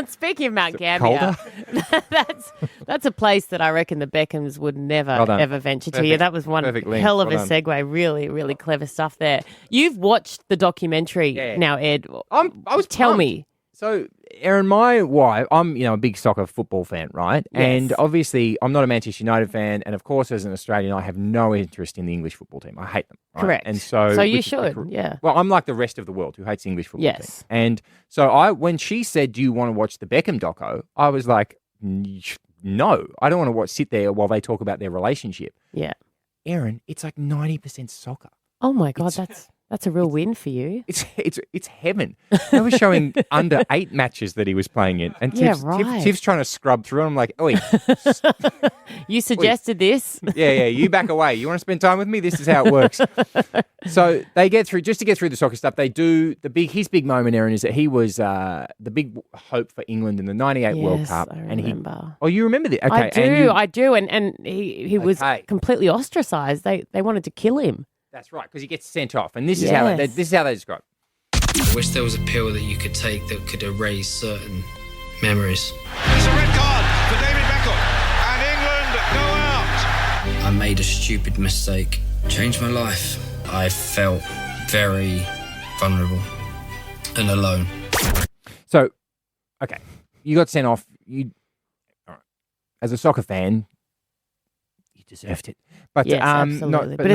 Speaking of Mount Gambier, that's a place that I reckon the Beckhams would never, ever venture to. Yeah, that was one hell of a segue. Really, really clever stuff there. You've watched the documentary now, Ed. Tell me. So, Erin, my wife, I'm a big soccer football fan, right? Yes. And obviously, I'm not a Manchester United fan, and of course, as an Australian, I have no interest in the English football team. I hate them. Right? Correct. And so you should, yeah. Well, I'm like the rest of the world who hates the English football team. And so when she said, "Do you want to watch the Beckham doco?" I was like, "No, I don't want to sit there while they talk about their relationship." Yeah. Erin, it's like 90% soccer. Oh my God, that's a real win for you. It's heaven. They were showing under 8 matches that he was playing in, and Tiff's trying to scrub through, and I'm like, "Oi, you suggested this." Yeah. You back away. You want to spend time with me? This is how it works. So they get through just to get through the soccer stuff. They do his big moment, Erin, is that he was the big hope for England in the '98 World Cup. I remember. You remember this? Okay, I do, and he was completely ostracised. They wanted to kill him. That's right, because he gets sent off, and this is how they describe it. I wish there was a pill that you could take that could erase certain memories. There's a red card for David Beckham, and England go out. I made a stupid mistake, changed my life. I felt very vulnerable and alone. So, okay, you got sent off. All right. As a soccer fan, you deserved it. But, yes, absolutely. But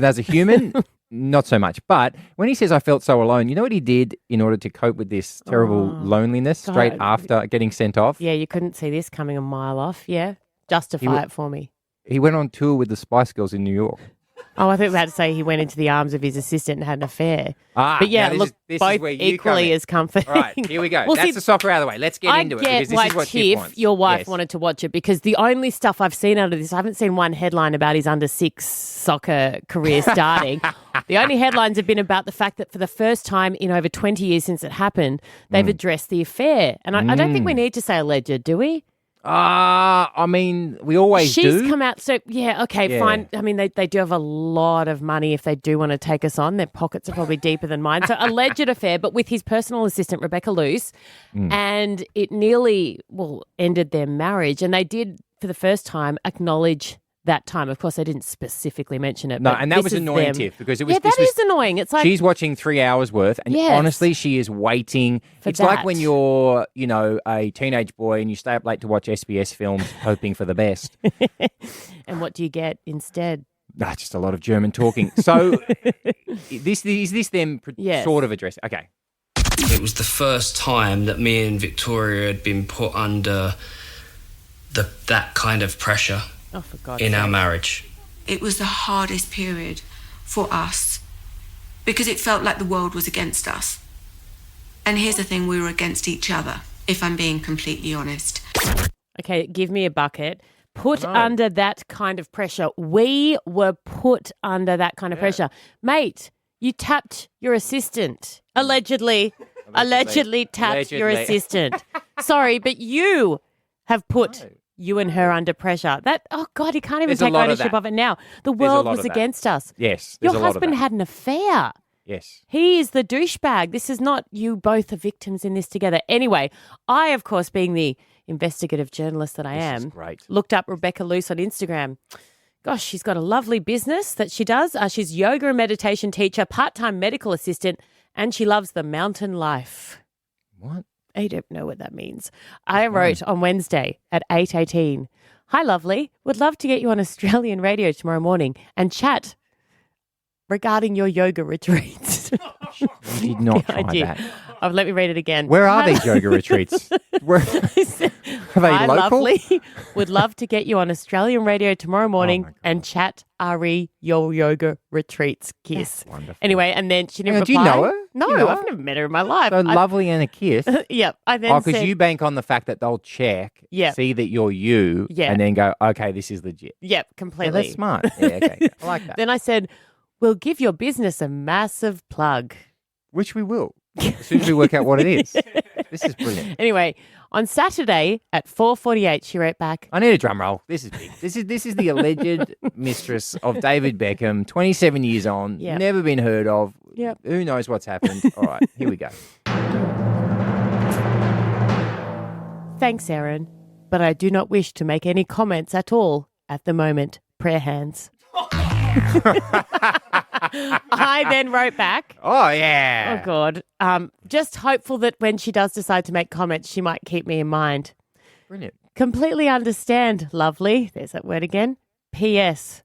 as a human, not so much. But when he says, "I felt so alone," you know what he did in order to cope with this terrible loneliness straight after getting sent off? Yeah, you couldn't see this coming a mile off. Yeah, justify it for me. He went on tour with the Spice Girls in New York. Oh, I think we had to say he went into the arms of his assistant and had an affair. But yeah, this both is where you equally as comforting. All right, here we go. That's the soccer out of the way. Let's get into it. Because this is what Tiff wants. Your wife wanted to watch it because the only stuff I've seen out of this, I haven't seen one headline about his under-6 soccer career starting. The only headlines have been about the fact that for the first time in over 20 years since it happened, they've addressed the affair. And I don't think we need to say alleged, do we? I mean, we always do. She's come out, so fine. I mean, they do have a lot of money if they do want to take us on. Their pockets are probably deeper than mine. So alleged affair, but with his personal assistant, Rebecca Luce, and it nearly, ended their marriage. And they did, for the first time, acknowledge that time. Of course, they didn't specifically mention it. No, and that was annoying, Tiff, because it was. Yeah, that is annoying. It's like she's watching 3 hours worth, and honestly, she is waiting. It's like when you're, a teenage boy and you stay up late to watch SBS films, hoping for the best. And what do you get instead? Just a lot of German talking. So, is this them sort of addressing? Okay. It was the first time that me and Victoria had been put under that kind of pressure. Oh, for God's in sake. Our marriage. It was the hardest period for us because it felt like the world was against us. And here's the thing, we were against each other, if I'm being completely honest. Okay, give me a bucket. Put under that kind of pressure. We were put under that kind of pressure. Mate, you tapped your assistant. Allegedly tapped your assistant. Sorry, but you have put you and her under pressure. God, he can't even take ownership of it now. The world was against us. Yes. Your husband had an affair. Yes. He is the douchebag. This is not you both are victims in this together. Anyway, I, of course, being the investigative journalist that I am, looked up Rebecca Luce on Instagram. Gosh, she's got a lovely business that she does. She's yoga and meditation teacher, part-time medical assistant, and she loves the mountain life. What? I don't know what that means. I wrote on Wednesday at 8:18, "Hi, lovely. Would love to get you on Australian radio tomorrow morning and chat regarding your yoga retreats." You did not try that. Let me read it again. Where are these yoga retreats? Are they Hi, local? lovely. Would love to get you on Australian radio tomorrow morning and chat your yoga retreats. Kiss. Wonderful. Anyway, and then she didn't reply. Do you know her? No, I've never met her in my life. So lovely and a kiss. Yep. I then because said, you bank on the fact that they'll check, see that you're you, and then go, okay, this is legit. Yep, completely. Yeah, that's smart. Yeah, okay. I like that. Then I said, we'll give your business a massive plug. Which we will, as soon as we work out what it is. This is brilliant. Anyway, on Saturday at 4:48, she wrote back, I need a drum roll. This is big. This is the alleged mistress of David Beckham, 27 years on, never been heard of. Yep. Who knows what's happened? All right, here we go. Thanks, Erin, but I do not wish to make any comments at all at the moment. Prayer hands. I then wrote back. Oh, yeah. Oh, God. Just hopeful that when she does decide to make comments, she might keep me in mind. Brilliant. Completely understand. Lovely. There's that word again. P.S.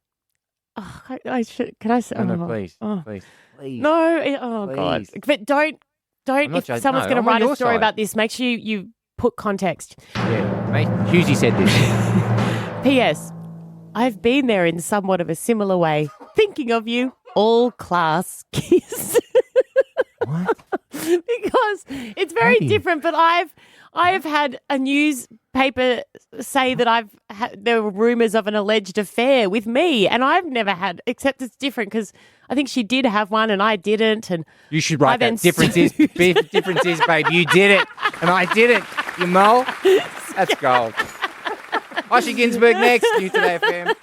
Oh, I should. Can I say? No, no, oh, please. oh. Please. Please. No. Oh, God. Please. But don't. I'm not If judging. someone's No, going to I'm on write a your story side. about this, make sure you put context. Yeah, mate. Husey said this. P.S. I've been there in somewhat of a similar way. Thinking of you, all class kiss. What? Because it's very Maybe. different. But I have had a newspaper say that there were rumours of an alleged affair with me, and I've never had. Except it's different because I think she did have one and I didn't. And You should write I then that. Difference is, babe, you did it and I didn't. You mole. That's gold. Oshy Ginsberg next. New Today FM.